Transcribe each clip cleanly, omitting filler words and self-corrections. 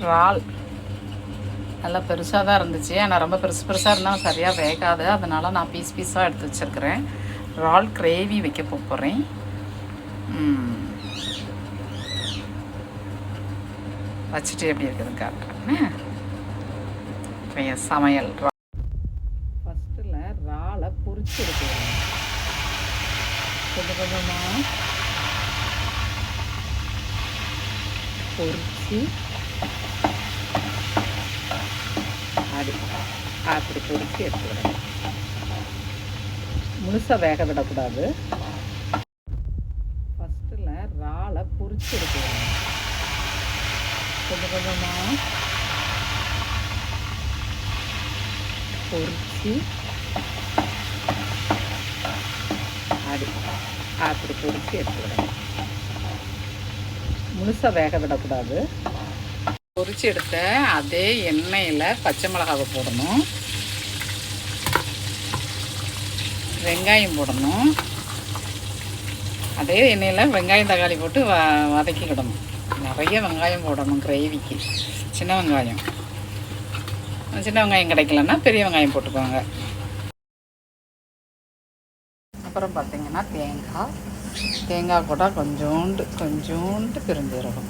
இறால் நல்லா பெருசாக தான் இருந்துச்சு. ஆனால் ரொம்ப பெருசாக இருந்தாலும் சரியாக வேகாது. அதனால் நான் பீஸாக எடுத்து வச்சுருக்கிறேன். இறால் கிரேவி வைக்க போகிறேன். வச்சுட்டு எப்படி இருக்குதுன்னு காட்டுறேன். சமையல் ஃபஸ்ட்டில் இறாலை பொரிச்சு எடுத்துக்கிறேன். கொஞ்சம் கொஞ்சமாக பொரிச்சு அப்படி பொரிச்சு எடுத்துக்கிறேன். முழுசாக வேக விடக்கூடாது. ஃபஸ்ட்டில் இறாலை பொரிச்சு எடுத்துக்கிறேன். கொஞ்சம் கொஞ்சமாக பொரிச்சு அப்படி பொரிச்சு எடுத்துக்கிறேன். முழுசாக வேக விடக்கூடாது. பொரிச்சு எடுத்த அதே எண்ணெயில் பச்சை மிளகாவை போடணும், வெங்காயம் போடணும். அதே எண்ணெயில் வெங்காயம் தக்காளி போட்டு வதக்கிக்கிடணும். நிறைய வெங்காயம் போடணும் கிரேவிக்கு. சின்ன வெங்காயம் கிடைக்கலன்னா பெரிய வெங்காயம் போட்டுக்கோங்க. அப்புறம் பார்த்திங்கன்னா தேங்காய் கூட கொஞ்சோண்டு பெருஞ்சீரகம்,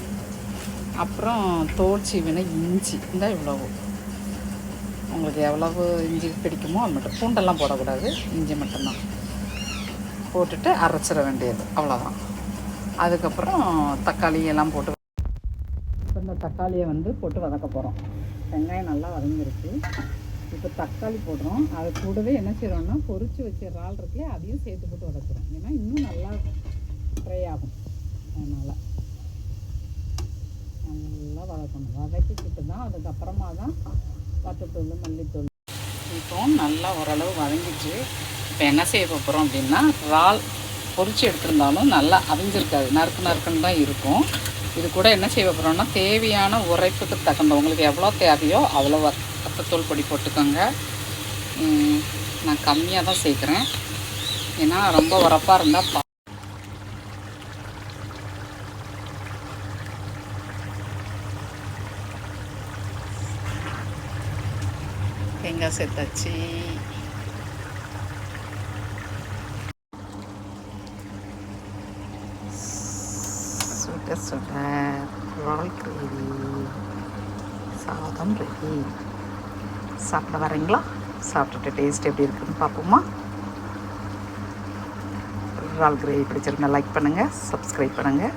அப்புறம் தோல் சீவின இஞ்சி. இந்த இவ்வளவு உங்களுக்கு எவ்வளவு இஞ்சி பிடிக்குமோ அது மட்டும். பூண்டெல்லாம் போடக்கூடாது, இஞ்சி மட்டும்தான் போட்டுட்டு அரைச்சிட வேண்டியது, அவ்வளோதான். அதுக்கப்புறம் தக்காளி எல்லாம் போட்டு இந்த தக்காளியை போட்டு வதக்க போகிறோம். வெங்காயம் நல்லா வதங்கிருச்சு. இப்போ தக்காளி போடுறோம். அது கூடவே என்ன செய்கிறோம்னா பொரிச்சு வச்ச இறால் இருக்குல்லையே அதையும் சேர்த்து போட்டு வதக்குறோம். ஏன்னா இன்னும் நல்லா ஃப்ரை ஆகும். அதனால் நல்லா வதக்கணும். வதக்கிக்கிட்டு தான் அதுக்கப்புறமா தான் பட்டுத்தூள் மல்லித்தூள். இப்போ நல்லா ஓரளவு வதங்கிச்சு. இப்போ என்ன செய்ய போகிறோம் அப்படின்னா, இறால் பொரிச்சு எடுத்திருந்தாலும் நல்லா அவிஞ்சிருக்காது, நறுக்குன்னு தான் இருக்கும். இது கூட என்ன செய்ய போகிறோம்னா தேவையான உரைப்புக்கு தகுந்த உங்களுக்கு எவ்வளோ தேவையோ அவ்வளோ வத்தத்தூள் பொடி போட்டுக்கோங்க. நான் கம்மியாக தான் சேர்க்குறேன், ஏன்னா ரொம்ப உரப்பாக இருந்தால் தேங்காய் சேர்த்தாச்சு. சுட இறால் கிரேவி சாதம் ரெடி. சாப்பிட வரீங்களா? சாப்பிட்டுட்டு டேஸ்ட் எப்படி இருக்குதுன்னு பார்ப்போமா? இறால் கிரேவி பிடிச்சிருந்தா லைக் பண்ணுங்கள், சப்ஸ்கிரைப் பண்ணுங்கள்.